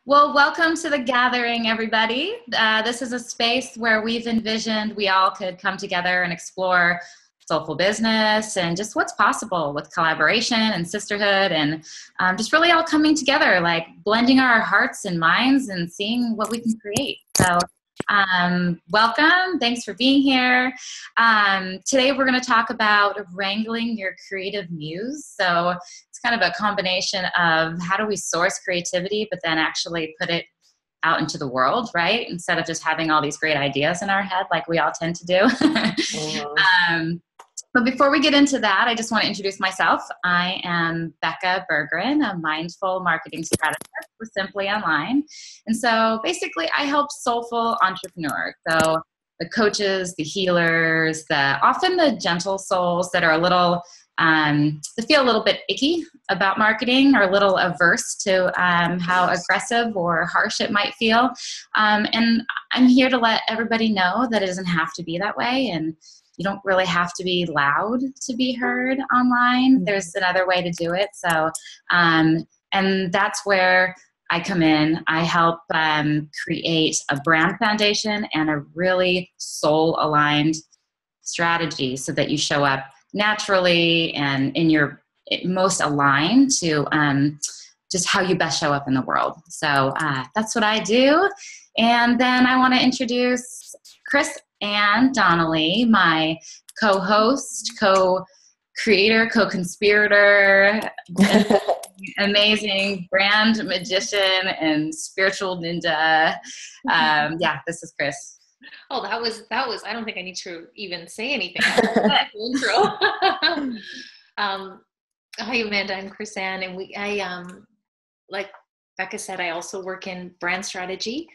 Well, welcome to the gathering, everybody. This is a space where we've envisioned we all could come together and explore soulful business and just what's possible with collaboration and sisterhood and just really all coming together, like blending our hearts and minds and seeing what we can create. So welcome. Thanks for being here. Today we're going to talk about wrangling your creative muse. So it's kind of a combination of how do we source creativity, but then actually put it out into the world, right? Instead of just having all these great ideas in our head like we all tend to do. But before we get into that, I just want to introduce myself. I am Becca Berggren, a mindful marketing strategist with Simply Online. And so basically I help soulful entrepreneurs. So the coaches, the healers, often the gentle souls that are a little, that feel a little bit icky about marketing or a little averse to how aggressive or harsh it might feel. And I'm here to let everybody know that it doesn't have to be that way. And you don't really have to be loud to be heard online. There's another way to do it. So, and that's where I come in. I help create a brand foundation and a really soul-aligned strategy so that you show up naturally and in your most aligned to just how you best show up in the world. So that's what I do. And then I want to introduce Chris-Anne Donnelly, my co-host, co-creator, co-conspirator, amazing brand magician and spiritual ninja. Yeah, this is Chris. Oh, that was, I don't think I need to even say anything. Intro. Hi, Amanda, I'm Chris-Anne, and like Becca said, I also work in brand strategy.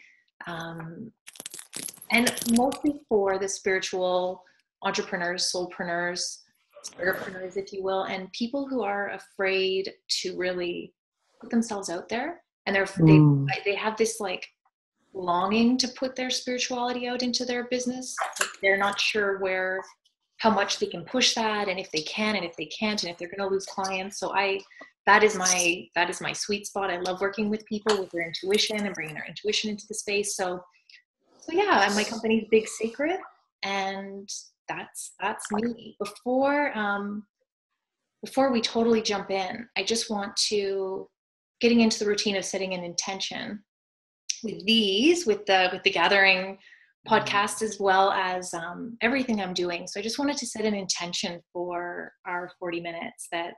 And mostly for the spiritual entrepreneurs, soulpreneurs, spiritpreneurs, if you will, and people who are afraid to really put themselves out there. And they have this like longing to put their spirituality out into their business. But they're not sure how much they can push that, and if they can, and if they can't, and if they're going to lose clients. So that is my sweet spot. I love working with people with their intuition and bringing their intuition into the space. So yeah, my company's Big Secret, and that's me. Before we totally jump in, I just want to getting into the routine of setting an intention with the gathering podcast, as well as everything I'm doing. So I just wanted to set an intention for our 40 minutes that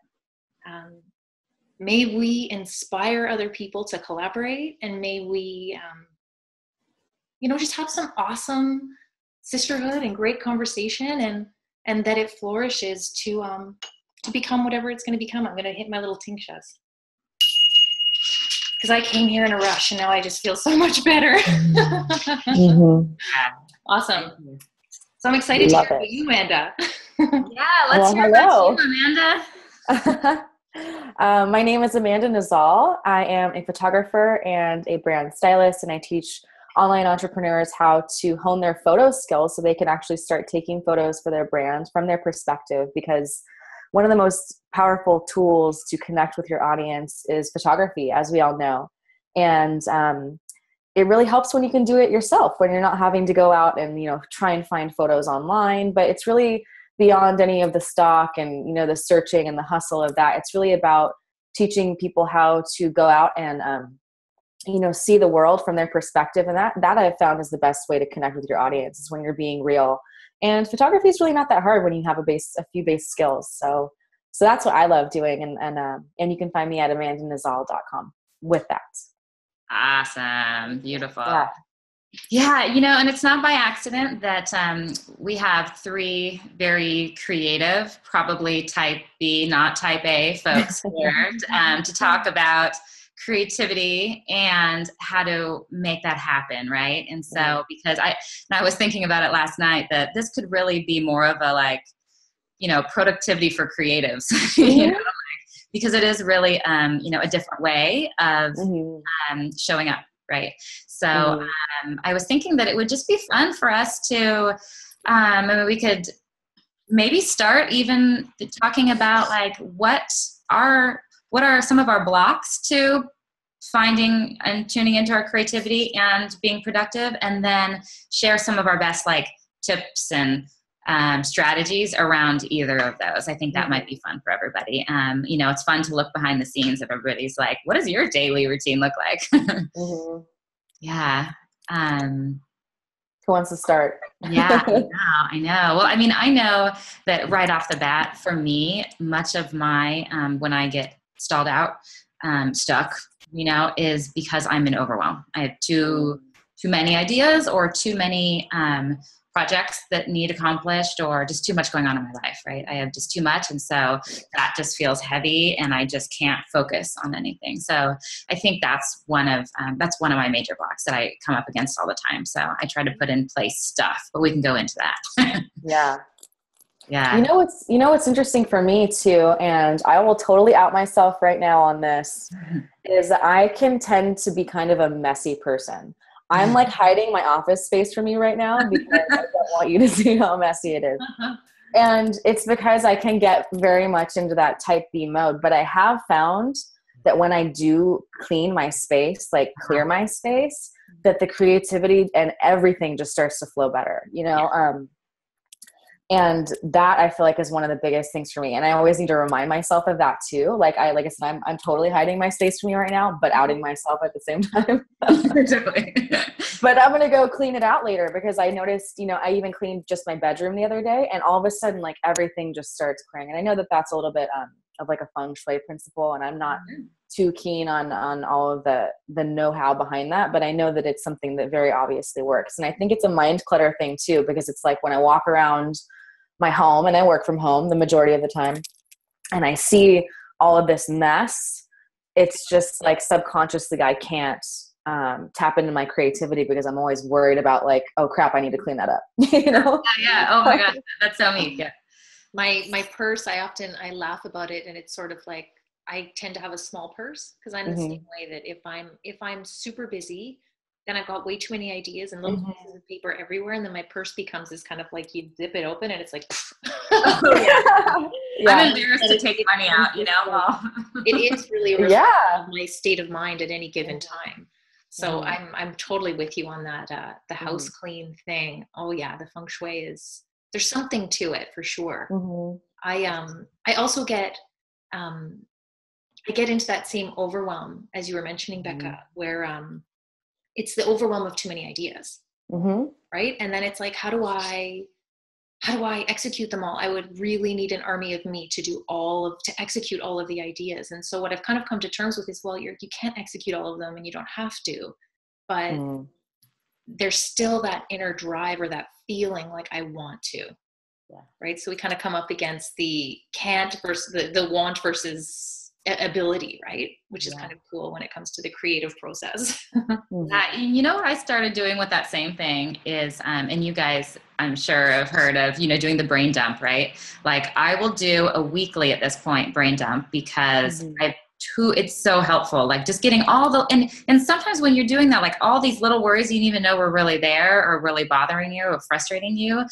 may we inspire other people to collaborate, and may we just have some awesome sisterhood and great conversation, and that it flourishes to become whatever it's going to become. I'm going to hit my little tinctures because I came here in a rush and now I just feel so much better. Mm-hmm. Awesome. So I'm excited to hear about you, Amanda. Yeah, let's hear about you, Amanda. My name is Amanda Nazzal. I am a photographer and a brand stylist, and I teach online entrepreneurs how to hone their photo skills so they can actually start taking photos for their brand from their perspective, because one of the most powerful tools to connect with your audience is photography, as we all know. And it really helps when you can do it yourself, when you're not having to go out and, try and find photos online. But it's really beyond any of the stock and, the searching and the hustle of that. It's really about teaching people how to go out and, see the world from their perspective. And that I've found is the best way to connect with your audience, is when you're being real. And photography is really not that hard when you have a few base skills. So that's what I love doing. And you can find me at amandanazzal.com with that. Awesome. Beautiful. Yeah, and it's not by accident that we have three very creative, probably type B, not type A folks here to talk about creativity and how to make that happen, right? And so because I was thinking about it last night, that this could really be more of a productivity for creatives, because it is really a different way of showing up, right? So I was thinking that it would just be fun for us to we could maybe start even talking about what are some of our blocks to finding and tuning into our creativity and being productive, and then share some of our best like tips and strategies around either of those. I think that might be fun for everybody. You know, it's fun to look behind the scenes of everybody's like, what does your daily routine look like? Yeah. Who wants to start? Yeah, I know. Well, I mean, I know that right off the bat, for me, much of my, when I get stalled out, stuck, you know, is because I'm in overwhelm. I have too many ideas or too many projects that need accomplished, or just too much going on in my life, right? I have just too much. And so that just feels heavy and I just can't focus on anything. So I think that's one of my major blocks that I come up against all the time. So I try to put in place stuff, but we can go into that. Yeah. Yeah. You know what's interesting for me too, and I will totally out myself right now on this, is that I can tend to be kind of a messy person. I'm like hiding my office space from you right now because I don't want you to see how messy it is. And it's because I can get very much into that type B mode. But I have found that when I do clean my space, like clear my space, that the creativity and everything just starts to flow better, you know? And that I feel like is one of the biggest things for me. And I always need to remind myself of that too. Like I said, I'm totally hiding my space from you right now, but outing myself at the same time. But I'm going to go clean it out later, because I noticed, you know, I even cleaned just my bedroom the other day, and all of a sudden, like everything just starts clearing. And I know that that's a little bit of like a feng shui principle, and I'm not too keen on all of the know-how behind that, but I know that it's something that very obviously works. And I think it's a mind clutter thing too, because it's like when I walk around my home, and I work from home the majority of the time, and I see all of this mess, it's just like subconsciously I can't tap into my creativity, because I'm always worried about like, oh crap, I need to clean that up. You know? Yeah. Oh my God. That's so me. Yeah. My purse, I laugh about it, and it's sort of like, I tend to have a small purse, because I'm the same way, that if I'm super busy, then I've got way too many ideas and little pieces of paper everywhere. And then my purse becomes this kind of like, you zip it open and it's like, I'm embarrassed to take money out, you know? It is really a reflection of my state of mind at any given time. So I'm totally with you on that. The house clean thing. Oh yeah. The feng shui there's something to it for sure. I also get into that same overwhelm as you were mentioning, Becca, where, it's the overwhelm of too many ideas, right? And then it's like, how do I execute them all? I would really need an army of me to execute all of the ideas. And so what I've kind of come to terms with is, well, you can't execute all of them, and you don't have to, but there's still that inner drive, or that feeling like I want to, right? So we kind of come up against the can't versus the want versus ability, right? Which is kind of cool when it comes to the creative process. You know what I started doing with that same thing is, and you guys, I'm sure have heard of, you know, doing the brain dump, right? Like I will do a weekly at this point brain dump, because it's so helpful. Like just getting all and sometimes when you're doing that, like all these little worries you didn't even know were really there, or really bothering you or frustrating you.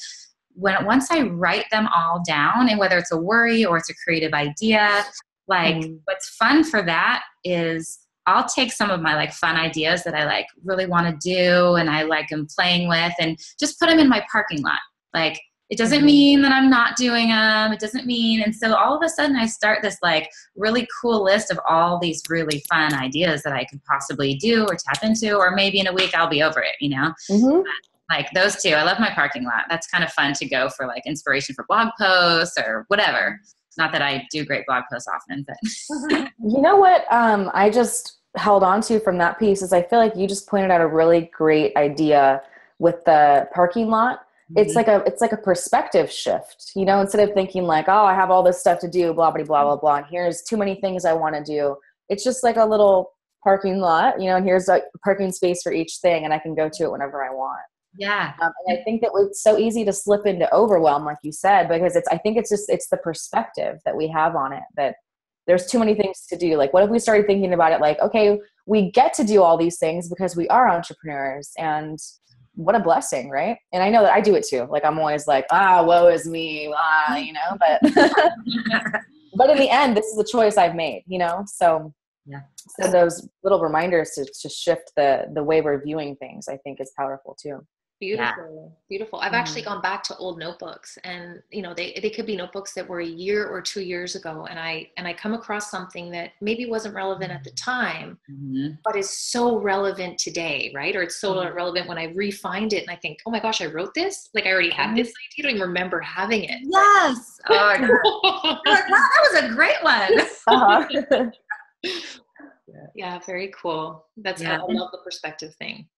Once I write them all down, and whether it's a worry or it's a creative idea, like what's fun for that is I'll take some of my like fun ideas that I like really want to do, and I like am playing with, and just put them in my parking lot. Like it doesn't mean that I'm not doing them. It doesn't mean. And so all of a sudden I start this like really cool list of all these really fun ideas that I could possibly do or tap into, or maybe in a week I'll be over it, you know? Like those two, I love my parking lot. That's kind of fun to go for like inspiration for blog posts or whatever. Not that I do great blog posts often, but you know what I just held on to from that piece is I feel like you just pointed out a really great idea with the parking lot. It's like a perspective shift, you know, instead of thinking like, oh, I have all this stuff to do, blah, blah, blah, blah, blah, and here's too many things I want to do. It's just like a little parking lot, you know, and here's a parking space for each thing, and I can go to it whenever I want. Yeah. And I think that it's so easy to slip into overwhelm, like you said, because it's the perspective that we have on it, that there's too many things to do. Like, what if we started thinking about it like, okay, we get to do all these things because we are entrepreneurs, and what a blessing, right? And I know that I do it too. Like, I'm always like, woe is me, you know, but, but in the end, this is a choice I've made, you know? So Yeah. So those little reminders to shift the way we're viewing things, I think is powerful too. Beautiful. Beautiful. I've actually gone back to old notebooks, and they could be notebooks that were a year or 2 years ago, and I come across something that maybe wasn't relevant at the time, but is so relevant today, right? Or it's so relevant when I re-find it and I think, oh my gosh, I wrote this? Like I already had this idea. I don't even remember having it. Yes. Oh, that was a great one. Yeah, very cool. I love the perspective thing.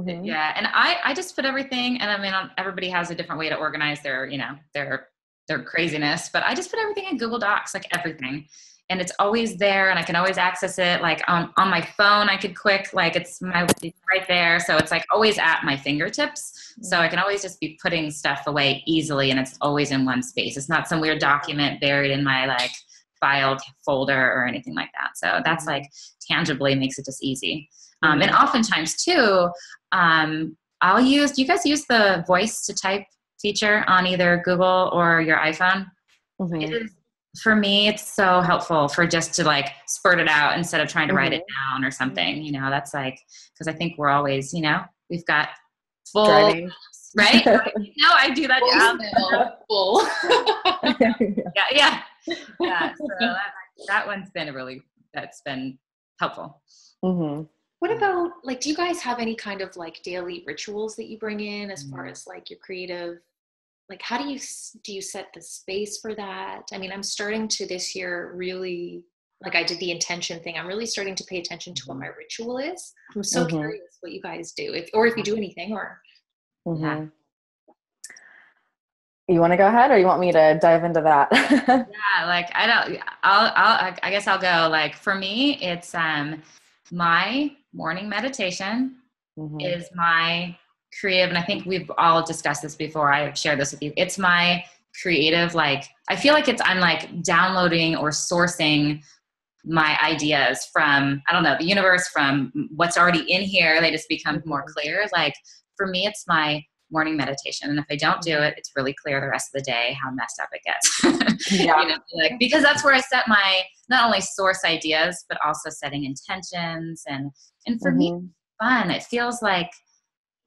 Yeah. And I just put everything, and I mean, everybody has a different way to organize their, their craziness, but I just put everything in Google Docs, like everything. And it's always there, and I can always access it. Like on my phone, I could it's right there. So it's like always at my fingertips. So I can always just be putting stuff away easily, and it's always in one space. It's not some weird document buried in my like filed folder or anything like that. So that's like tangibly makes it just easy. And oftentimes too, do you guys use the voice to type feature on either Google or your iPhone? It is, for me, it's so helpful for just to like spurt it out instead of trying to write it down or something, that's like, cause I think we're always, we've got full driving, right? I do that. Full. Yeah. So that one's been that's been helpful. What about, like, do you guys have any kind of like daily rituals that you bring in as far as like your creative, like how do you set the space for that? I mean, I'm starting to this year really, like I did the intention thing. I'm really starting to pay attention to what my ritual is. I'm so curious what you guys do, if you do anything or. Yeah. You want to go ahead, or you want me to dive into that? Yeah, like I guess I'll go. Like for me, it's my morning meditation is my creative, and I think we've all discussed this before. I've shared this with you. It's my creative, like I feel like I'm like downloading or sourcing my ideas from, I don't know, the universe, from what's already in here. They just become more clear. Like for me, it's my morning meditation. And if I don't do it, it's really clear the rest of the day how messed up it gets. Because that's where I set my, not only source ideas, but also setting intentions. And for me, it's fun. It feels like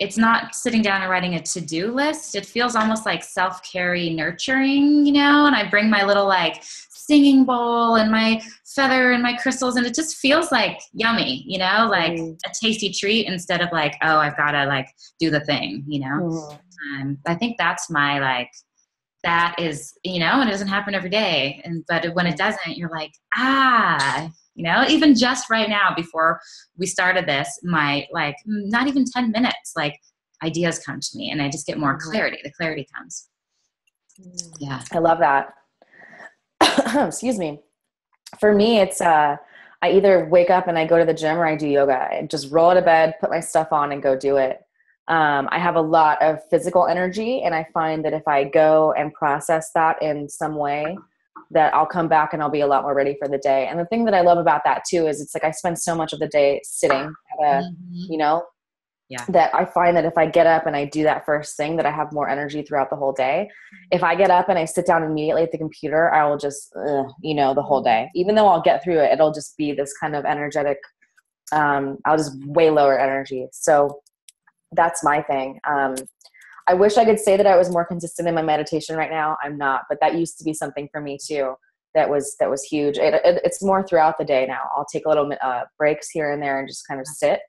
it's not sitting down and writing a to-do list. It feels almost like self-care nurturing, and I bring my little like singing bowl and my feather and my crystals, and it just feels like yummy, like a tasty treat instead of like, oh, I've got to like do the thing, I think that's my like, that is, and it doesn't happen every day. But when it doesn't, you're like, even just right now before we started this, my like not even 10 minutes, like ideas come to me and I just get more clarity. The clarity comes. Yeah. I love that. Excuse me. For me, it's, I either wake up and I go to the gym or I do yoga. I just roll out of bed, put my stuff on and go do it. I have a lot of physical energy, and I find that if I go and process that in some way, that I'll come back and I'll be a lot more ready for the day. And the thing that I love about that too, is it's like I spend so much of the day sitting at a, that I find that if I get up and I do that first thing, that I have more energy throughout the whole day. If I get up and I sit down immediately at the computer, I will just, the whole day, even though I'll get through it, it'll just be this kind of energetic, I'll just way lower energy. So that's my thing. I wish I could say that I was more consistent in my meditation right now. I'm not, but that used to be something for me too. That was huge. It's more throughout the day now. I'll take a little breaks here and there and just kind of sit.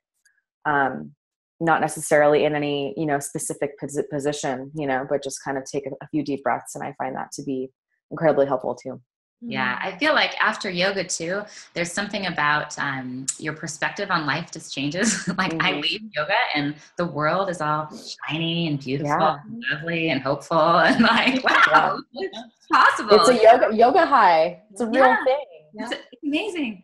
Not necessarily in any, specific position, but just kind of take a few deep breaths. And I find that to be incredibly helpful too. Yeah. I feel like after yoga too, there's something about your perspective on life just changes. Like I leave yoga and the world is all shiny and beautiful and lovely and hopeful and like, wow, it's possible. It's a yoga high. It's a real thing. It's amazing.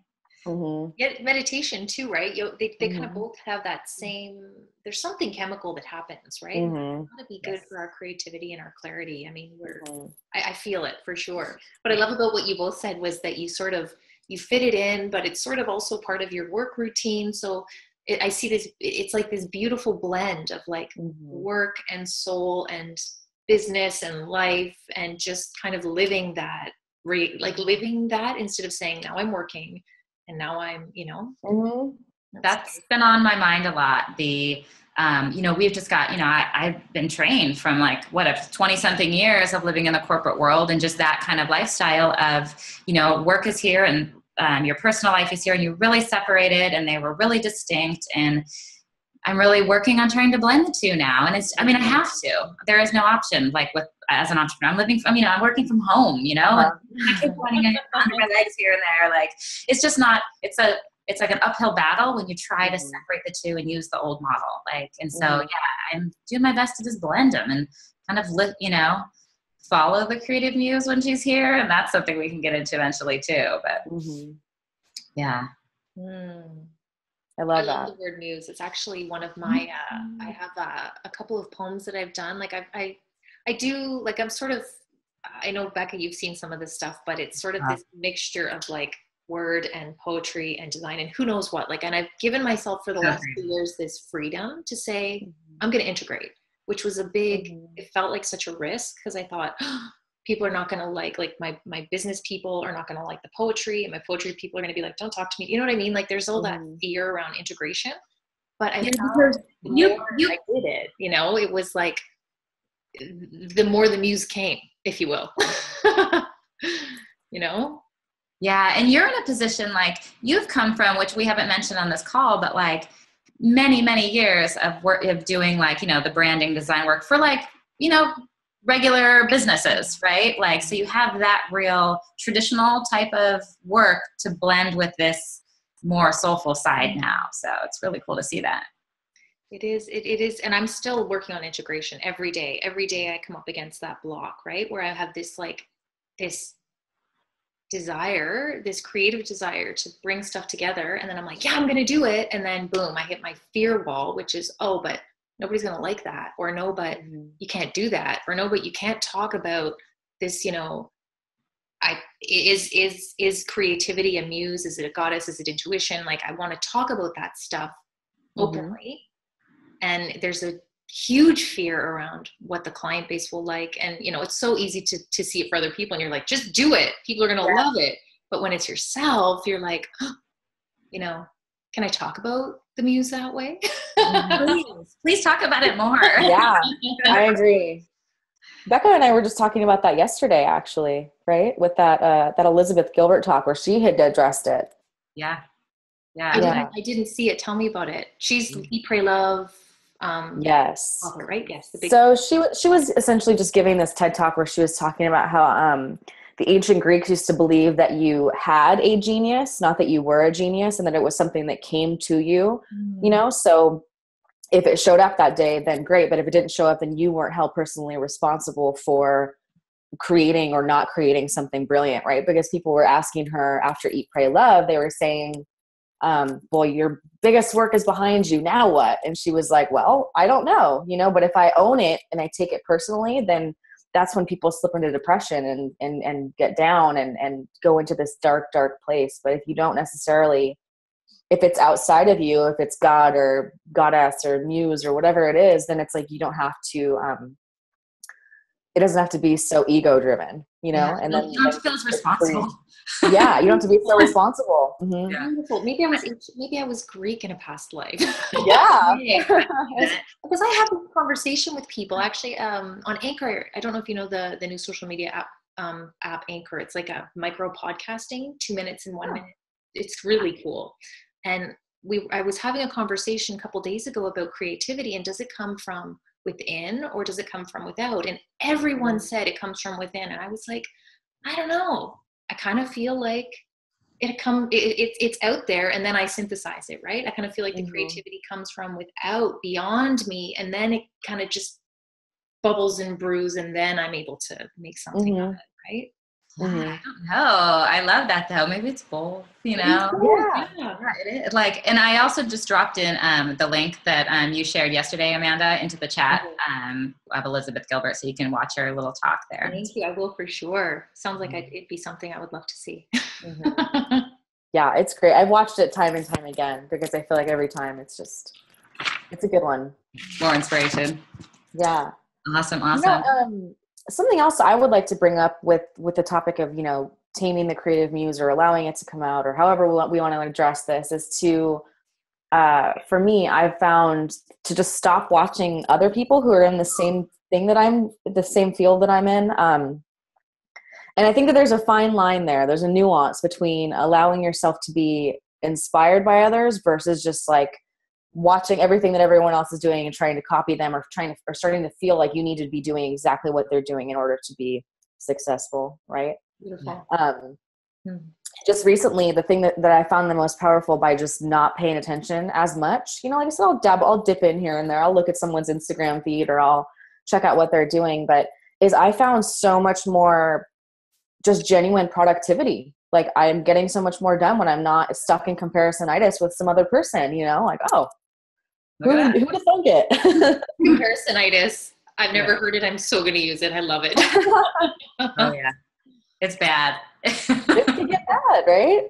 Meditation too, right? They kind of both have that same, there's something chemical that happens, right? It's got to be good for our creativity and our clarity. I mean, I feel it for sure. What I love about what you both said was that you sort of, you fit it in, but it's sort of also part of your work routine. So I see this, it's like this beautiful blend of like work and soul and business and life, and just kind of living that, living that instead of saying, now I'm working. now I'm, you know, that's been on my mind a lot. We've just got, I've been trained from like, 20 something years of living in the corporate world, and just that kind of lifestyle of, work is here and your personal life is here, and you really separated, and they were really distinct. And I'm really working on trying to blend the two now. And I have to, there is no option. Like as an entrepreneur, I'm working from home, and I keep running under my legs here and there. Like, it's just not, it's like an uphill battle when you try to separate the two and use the old model. So I'm doing my best to just blend them and kind of follow the creative muse when she's here. And that's something we can get into eventually too. But yeah. I love that. The word muse. It's actually one of my, I have a couple of poems that I've done. Like I do, like, I'm sort of, I know Becca, you've seen some of this stuff, but it's sort of this mixture of like word and poetry and design and who knows what, like, and I've given myself for the last 2 years this freedom to say, I'm going to integrate, which was a big, it felt like such a risk, because I thought, people are not going to like my business people are not going to like the poetry, and my poetry people are going to be like, don't talk to me. You know what I mean? Like, there's all that fear around integration, but I found I did it, it was like, the more the muse came, if you will, Yeah. And you're in a position, like, you've come from, which we haven't mentioned on this call, but like many, many years of work of doing, like, the branding design work for, like, regular businesses, right? Like, so you have that real traditional type of work to blend with this more soulful side now. So it's really cool to see that. It is. And I'm still working on integration every day. Every day I come up against that block, right? Where I have this, like, this desire, this creative desire to bring stuff together. And then I'm like, yeah, I'm going to do it. And then boom, I hit my fear wall, which is, oh, but nobody's going to like that. Or no, but you can't do that. Or no, but you can't talk about this, is creativity a muse? Is it a goddess? Is it intuition? Like, I want to talk about that stuff openly. And there's a huge fear around what the client base will like. And, it's so easy to see it for other people. And you're like, just do it. People are going to love it. But when it's yourself, you're like, can I talk about the muse that way? Please talk about it more. Yeah, I agree. Becca and I were just talking about that yesterday, actually, right? With that Elizabeth Gilbert talk where she had addressed it. Yeah. I didn't see it. Tell me about it. She's Eat, Pray, Love. Yes. Author, right? Yes. So she was essentially just giving this TED talk where she was talking about how the ancient Greeks used to believe that you had a genius, not that you were a genius, and that it was something that came to you, So if it showed up that day, then great. But if it didn't show up, then you weren't held personally responsible for creating or not creating something brilliant, right? Because people were asking her after Eat, Pray, Love, they were saying, well, your biggest work is behind you. Now what? And she was like, well, I don't know, but if I own it and I take it personally, then that's when people slip into depression and get down and go into this dark, dark place. But if you don't necessarily, if it's outside of you, if it's God or goddess or muse or whatever it is, then it's like, you don't have to, it doesn't have to be so ego driven, and then you don't have to feel responsible. Yeah, you don't have to be so responsible. Yeah. Beautiful. Maybe I was Greek in a past life. Yeah. Because I have this conversation with people actually on Anchor. I don't know if you know the new social media app Anchor. It's like a micro podcasting, 2 minutes and 1 minute. It's really cool. And I was having a conversation a couple days ago about creativity, and does it come from within or does it come from without? And everyone said it comes from within. And I was like, I don't know. I kind of feel like it's out there, and then I synthesize it, right? I kind of feel like the creativity comes from without, beyond me, and then it kind of just bubbles and brews, and then I'm able to make something of it, right? I don't know. I love that though. Maybe it's both, Yeah. It is. Like, and I also just dropped in the link that you shared yesterday, Amanda, into the chat of Elizabeth Gilbert, so you can watch her little talk there. Thank you. I will for sure. Sounds like it'd be something I would love to see. Yeah, it's great. I've watched it time and time again because I feel like every time it's a good one. More inspiration. Yeah. Awesome. Something else I would like to bring up with the topic of, taming the creative muse or allowing it to come out, or however we want to address this, is to, for me, I've found to just stop watching other people who are in the same thing the same field that I'm in. And I think that there's a fine line there. There's a nuance between allowing yourself to be inspired by others versus just like watching everything that everyone else is doing and trying to copy them, or starting to feel like you need to be doing exactly what they're doing in order to be successful. Right. Beautiful. Just recently, the thing that I found the most powerful by just not paying attention as much, like I said, I'll dip in here and there. I'll look at someone's Instagram feed, or I'll check out what they're doing. But I found so much more just genuine productivity. Like, I'm getting so much more done when I'm not stuck in comparisonitis with some other person, like, oh, who'd have thunk it? Comparisonitis. I've never heard it. I'm so going to use it. I love it. Oh yeah. It's bad. It can get bad, right?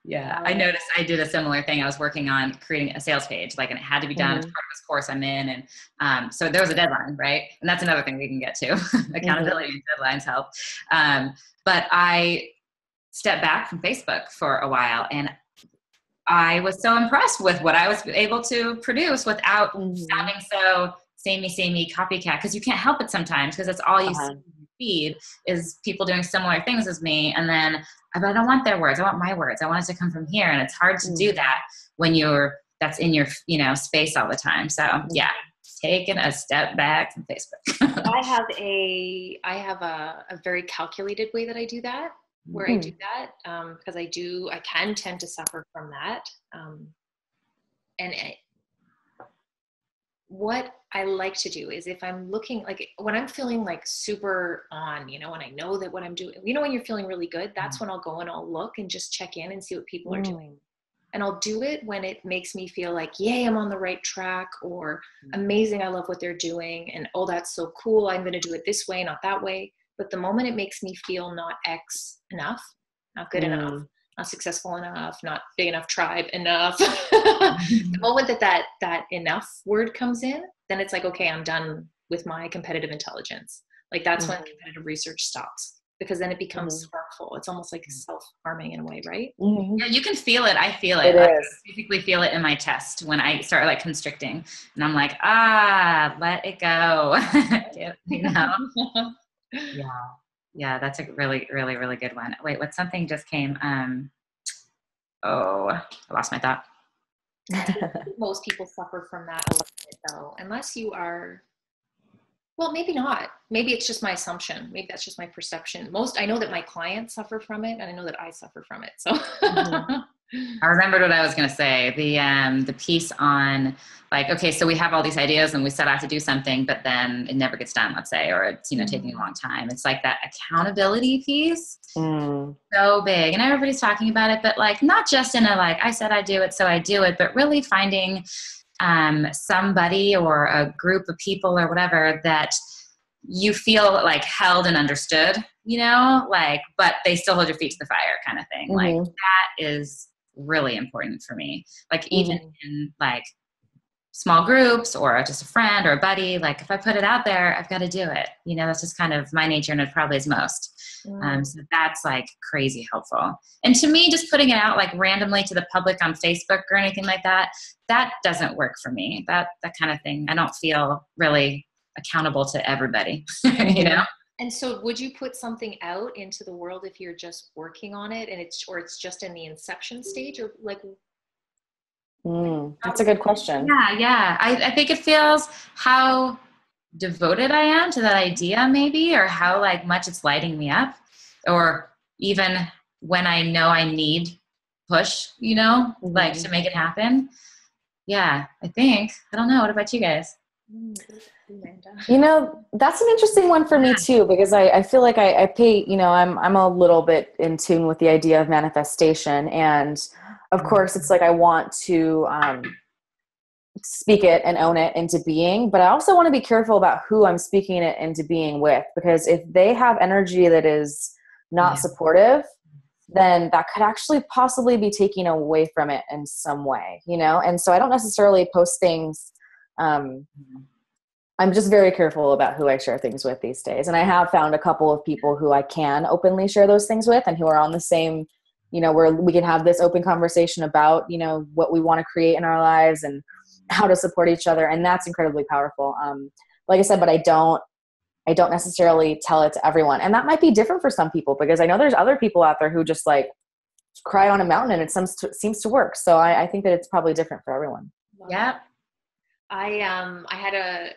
Yeah. I noticed I did a similar thing. I was working on creating a sales page, and it had to be done as part of this course I'm in. And so there was a deadline, right? And that's another thing we can get to. Accountability and deadlines help. But I stepped back from Facebook for a while, and I was so impressed with what I was able to produce without sounding so samey copycat, because you can't help it sometimes, because that's all you see in your feed is people doing similar things as me. And then, but I don't want their words. I want my words. I want it to come from here. And it's hard to do that when that's in your, space all the time. So yeah, taking a step back from Facebook. I have a very calculated way that I do that, where I do that, because I can tend to suffer from that. What I like to do is, if I'm looking, like when I'm feeling like super on, when I know that what I'm doing, when you're feeling really good, that's when I'll go and I'll look and just check in and see what people are doing. And I'll do it when it makes me feel like, yay, I'm on the right track, or amazing, I love what they're doing, and oh, that's so cool, I'm going to do it this way, not that way. But the moment it makes me feel not X enough, not good enough, not successful enough, not big enough tribe enough, the moment that enough word comes in, then it's like, okay, I'm done with my competitive intelligence. Like, that's when competitive research stops, because then it becomes harmful. It's almost like self-harming in a way, right? Yeah, you can feel it. I feel it. I physically feel it in my chest when I start like constricting, and I'm like, let it go. Yeah, that's a really, really, really good one. Wait, something just came? I lost my thought. Most people suffer from that a little bit, though, unless you are, well, maybe not. Maybe it's just my assumption. Maybe that's just my perception. I know that my clients suffer from it, and I know that I suffer from it. So I remembered what I was going to say. The piece on, like, okay, so we have all these ideas and we set out to do something, but then it never gets done, let's say, or it's, taking a long time. It's like that accountability piece. So big. And everybody's talking about it, but like, not just in a, like, I said I do it, so I do it, but really finding somebody or a group of people or whatever that you feel like held and understood, but they still hold your feet to the fire kind of thing. Like, that is really important for me. Like, even in like small groups or just a friend or a buddy, like if I put it out there, I've got to do it. That's just kind of my nature, and it probably is most. So that's like crazy helpful. And to me, just putting it out like randomly to the public on Facebook or anything like that, that doesn't work for me. That kind of thing. I don't feel really accountable to everybody, And so would you put something out into the world if you're just working on it and it's just in the inception stage, or like? That's a good question. Yeah. I think it feels how devoted I am to that idea, maybe, or how like much it's lighting me up, or even when I know I need push, like to make it happen. Yeah, I think. I don't know. What about you guys? That's an interesting one for me too, because I feel like I pay, I'm a little bit in tune with the idea of manifestation. And of course it's like, I want to speak it and own it into being, but I also want to be careful about who I'm speaking it into being with, because if they have energy that is not supportive, then that could actually possibly be taking away from it in some way, And so I don't necessarily post things, I'm just very careful about who I share things with these days. And I have found a couple of people who I can openly share those things with and who are on the same, where we can have this open conversation about, what we want to create in our lives and how to support each other. And that's incredibly powerful. Like I said, but I don't necessarily tell it to everyone. And that might be different for some people, because I know there's other people out there who just like cry on a mountain and it seems to work. So I think that it's probably different for everyone. Yeah. I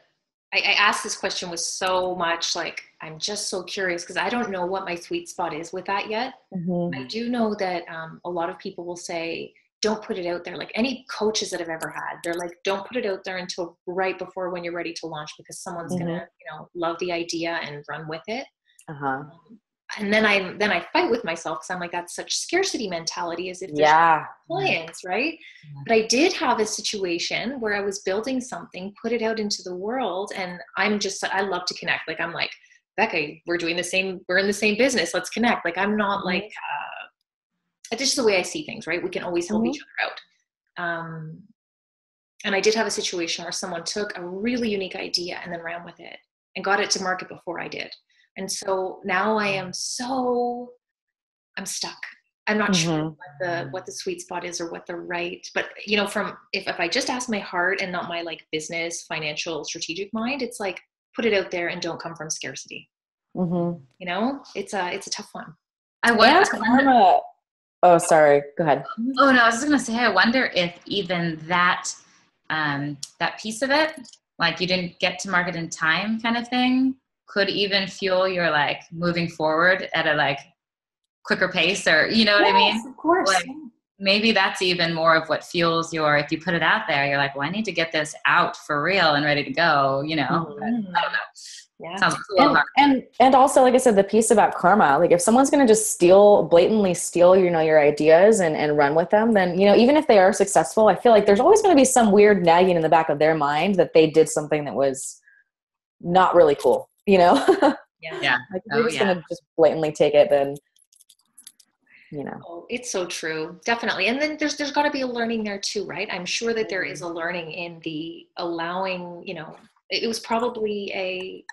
asked this question with so much, like, I'm just so curious because I don't know what my sweet spot is with that yet. Mm-hmm. I do know that a lot of people will say, don't put it out there. Like any coaches that I've ever had, they're like, don't put it out there until right before when you're ready to launch, because someone's mm-hmm. going to, love the idea and run with it. Uh-huh. And then I fight with myself because I'm like, that's such scarcity mentality, as if there's clients, right? Yeah. But I did have a situation where I was building something, put it out into the world, and I love to connect. Like, I'm like, Becca, we're in the same business. Let's connect. Like, I'm not like, it's just the way I see things, right? We can always help each other out. And I did have a situation where someone took a really unique idea and then ran with it and got it to market before I did. And so now I'm stuck. I'm not sure what the sweet spot is or what the right, but if I just ask my heart and not my like business, financial, strategic mind, it's like, put it out there and don't come from scarcity. Mm-hmm. It's a tough one. Oh, sorry. Go ahead. Oh no, I was just going to say, I wonder if even that piece of it, like you didn't get to market in time kind of thing, could even fuel your like moving forward at a like quicker pace, or what I mean? Of course. Like maybe that's even more of what fuels if you put it out there, you're like, well, I need to get this out for real and ready to go, I don't know. Yeah. Sounds a little hard. And also, like I said, the piece about karma, like if someone's going to just blatantly steal, your ideas and run with them, then, even if they are successful, I feel like there's always going to be some weird nagging in the back of their mind that they did something that was not really cool, Yeah. Like if you're just going to just blatantly take it, then, Oh, it's so true. Definitely. And then there's got to be a learning there too, right? I'm sure that there is a learning in the allowing, it was probably I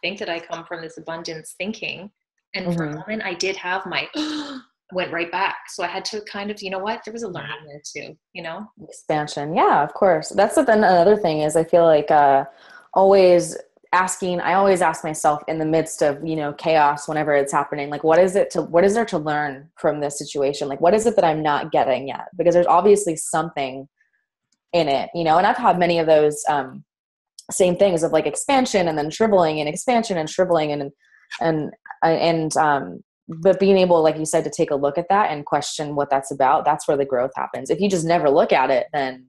think that I come from this abundance thinking. And for a moment I did have my, went right back. So I had to kind of, there was a learning there too, Expansion. Yeah, of course. That's another thing is I feel like I always ask myself in the midst of, chaos, whenever it's happening, like, what is there to learn from this situation? Like, what is it that I'm not getting yet? Because there's obviously something in it, and I've had many of those, same things of like expansion and then shriveling and expansion and shriveling but being able, like you said, to take a look at that and question what that's about, that's where the growth happens. If you just never look at it, then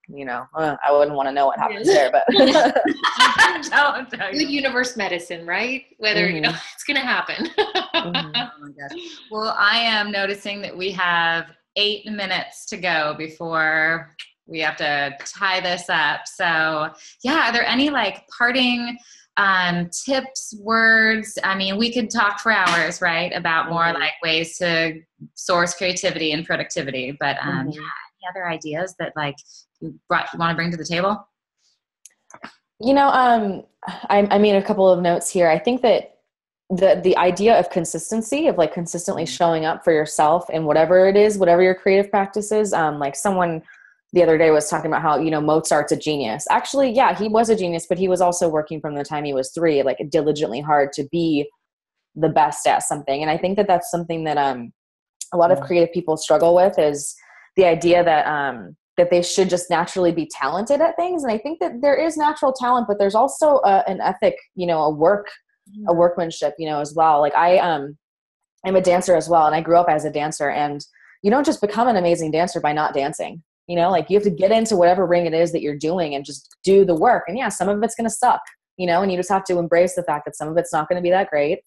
I wouldn't want to know what happens there, but good universe medicine, right? Whether, it's going to happen. Oh my gosh. Well, I am noticing that we have 8 minutes to go before we have to tie this up. So yeah, are there any like parting tips, words? I mean, we could talk for hours, right? About more like ways to source creativity and productivity, but any other ideas that like you want to bring to the table? I made a couple of notes here. I think that the idea of consistency, of like consistently showing up for yourself and whatever it is, whatever your creative practice is, like someone the other day was talking about how, Mozart's a genius. Actually, yeah, he was a genius, but he was also working from the time he was 3, like diligently hard to be the best at something. And I think that that's something that a lot of creative people struggle with, is the idea that they should just naturally be talented at things. And I think that there is natural talent, but there's also an ethic, a workmanship, as well. Like I'm a dancer as well. And I grew up as a dancer, and you don't just become an amazing dancer by not dancing. Like you have to get into whatever ring it is that you're doing and just do the work. And yeah, some of it's going to suck, and you just have to embrace the fact that some of it's not going to be that great.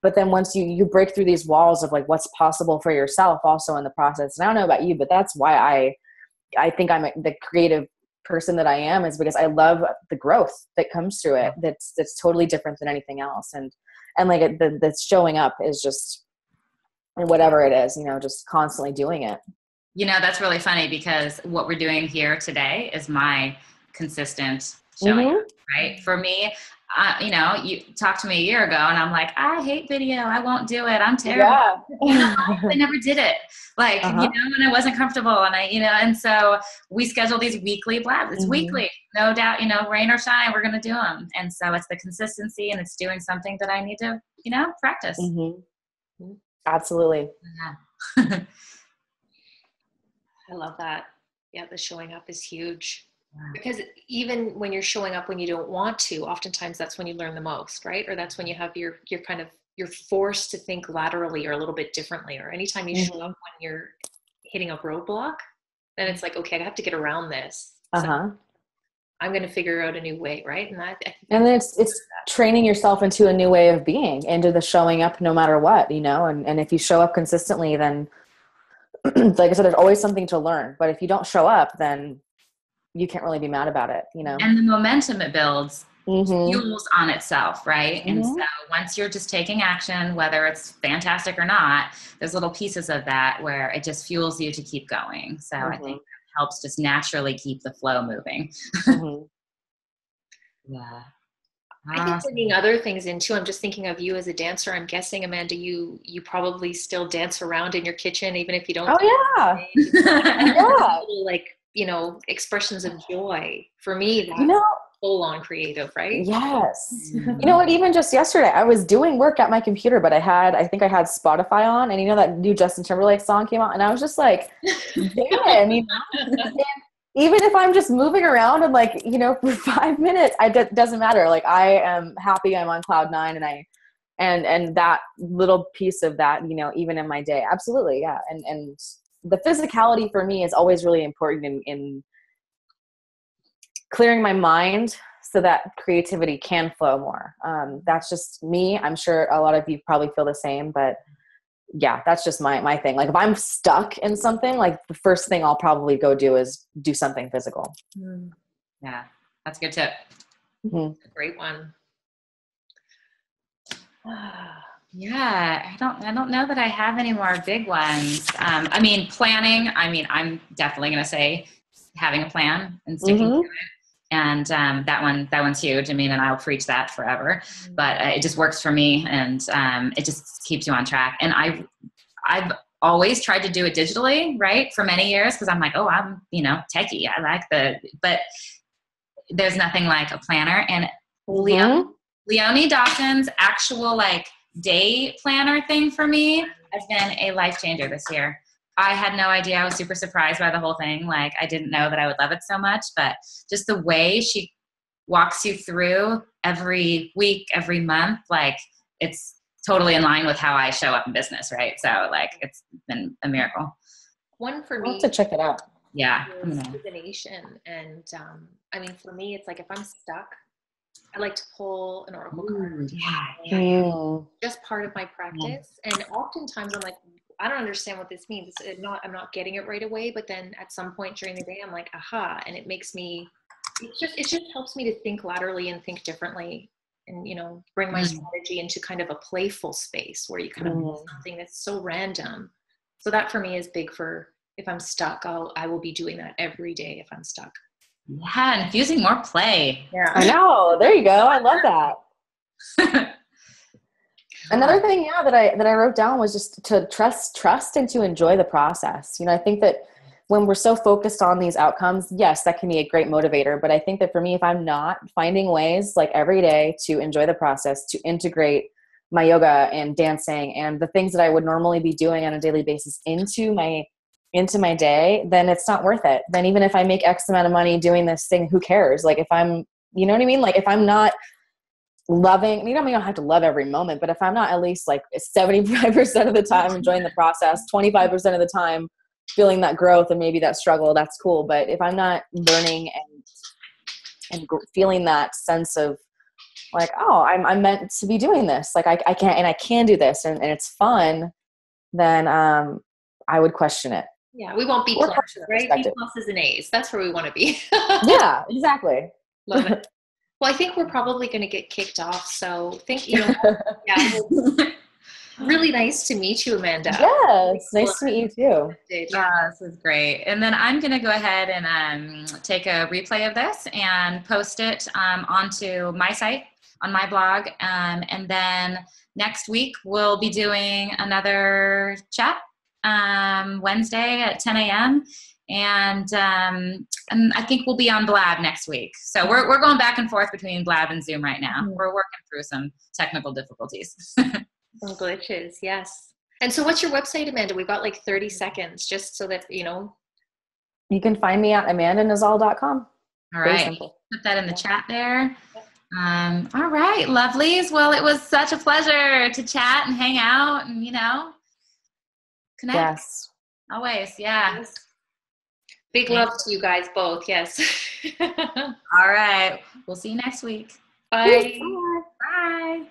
But then once you break through these walls of like what's possible for yourself also in the process. And I don't know about you, but that's why I think I'm the creative person that I am, is because I love the growth that comes through it. That's totally different than anything else. And like that's showing up is just, and whatever it is, just constantly doing it. That's really funny because what we're doing here today is my consistent showing up. right? For me, you know, you talked to me a year ago and I'm like, I hate video. I won't do it. I'm terrible. Yeah. You know, I never did it. Like, you know, and I wasn't comfortable and you know, and so we schedule these weekly blabs. It's weekly, no doubt, you know, rain or shine, we're going to do them. And so it's the consistency and it's doing something that I need to, you know, practice. Absolutely. Yeah. I love that. Yeah, the showing up is huge. Because even when you're showing up when you don't want to, oftentimes that's when you learn the most, right? Or that's when you have you're forced to think laterally or a little bit differently. Or anytime you show up when you're hitting a roadblock, then it's like, okay, I have to get around this. So I'm going to figure out a new way, right? And then it's training yourself into a new way of being, into the showing up no matter what, you know, and if you show up consistently, then like I said, there's always something to learn. But if you don't show up, then you can't really be mad about it, you know? And the momentum it builds fuels on itself, right? And so once you're just taking action, whether it's fantastic or not, there's little pieces of that where it just fuels you to keep going. So I think that helps just naturally keep the flow moving. Yeah. I think bringing other things in too. I'm just thinking of you as a dancer. I'm guessing, Amanda, you probably still dance around in your kitchen, even if you don't. Oh yeah. Yeah. Like, you know, expressions of joy. For me, that's full on creative, right? Yes. You know what, even just yesterday, I was doing work at my computer, but I think I had Spotify on, and you know, that new Justin Timberlake song came out, and I was just like, damn, you know, even if I'm just moving around and like, you know, for 5 minutes, it doesn't matter. Like, I am happy, I'm on cloud 9, and that little piece of that, you know, even in my day. Absolutely. Yeah. And the physicality for me is always really important in clearing my mind so that creativity can flow more. That's just me. I'm sure a lot of you probably feel the same, but yeah, that's just my thing. Like if I'm stuck in something, like the first thing I'll probably go do is do something physical. Yeah, that's a good tip. A great one. Yeah, I don't know that I have any more big ones. I mean, planning. I mean, I'm definitely going to say having a plan and sticking to it. And that one's huge. I mean, and I'll preach that forever. But it just works for me, and it just keeps you on track. And I've always tried to do it digitally, right, for many years, because I'm like, oh, I'm, you know, techie. I like but there's nothing like a planner. And Leonie Dawson's actual like day planner thing for me has been a life changer this year. I had no idea. I was super surprised by the whole thing. Like, I didn't know that I would love it so much, but just the way she walks you through every week, every month, like it's totally in line with how I show up in business, right? So like, it's been a miracle. One for me. I'll have to check it out. Yeah. Divination. And I mean, for me, it's like if I'm stuck, I like to pull an oracle card. Just part of my practice. And oftentimes I'm like, I don't understand what this means. I'm not getting it right away. But then at some point during the day, I'm like, aha. And it makes me, it just helps me to think laterally and think differently, and, you know, bring my strategy into kind of a playful space where you kind of do something that's so random. So that for me is big for, if I'm stuck, I will be doing that every day if I'm stuck. Yeah, infusing more play. Yeah, I know. There you go. I love that. Another thing, that I wrote down was just to trust and to enjoy the process. You know, I think that when we're so focused on these outcomes, yes, that can be a great motivator. But I think that for me, if I'm not finding ways like every day to enjoy the process, to integrate my yoga and dancing and the things that I would normally be doing on a daily basis into my day, then it's not worth it. Then even if I make X amount of money doing this thing, who cares? Like if I'm, you know what I mean? Like if I'm not loving, you know, I don't have to love every moment, but if I'm not at least like 75% of the time enjoying the process, 25% of the time feeling that growth and maybe that struggle, that's cool. But if I'm not learning and feeling that sense of like, oh, I'm meant to be doing this, like I can do this and it's fun, then I would question it. Yeah, we won't be plus, right? B pluses and A's. That's where we want to be. Yeah, exactly. Love it. Well, I think we're probably going to get kicked off. So think, you know, yeah, Really nice to meet you, Amanda. Yes, nice to meet you too. This is great. And then I'm going to go ahead and take a replay of this and post it onto my site, on my blog. And then next week, we'll be doing another chat Wednesday at 10 a.m. And I think we'll be on Blab next week. So we're going back and forth between Blab and Zoom right now. We're working through some technical difficulties. Some glitches, yes. And so what's your website, Amanda? We've got like 30 seconds just so that, you know. You can find me at amandanazal.com. All right. Put that in the chat there. All right, lovelies. Well, it was such a pleasure to chat and hang out and, you know, connect. Yes. Always, yeah. Yes. Big love to you guys both, yes. All right. We'll see you next week. Bye. Bye.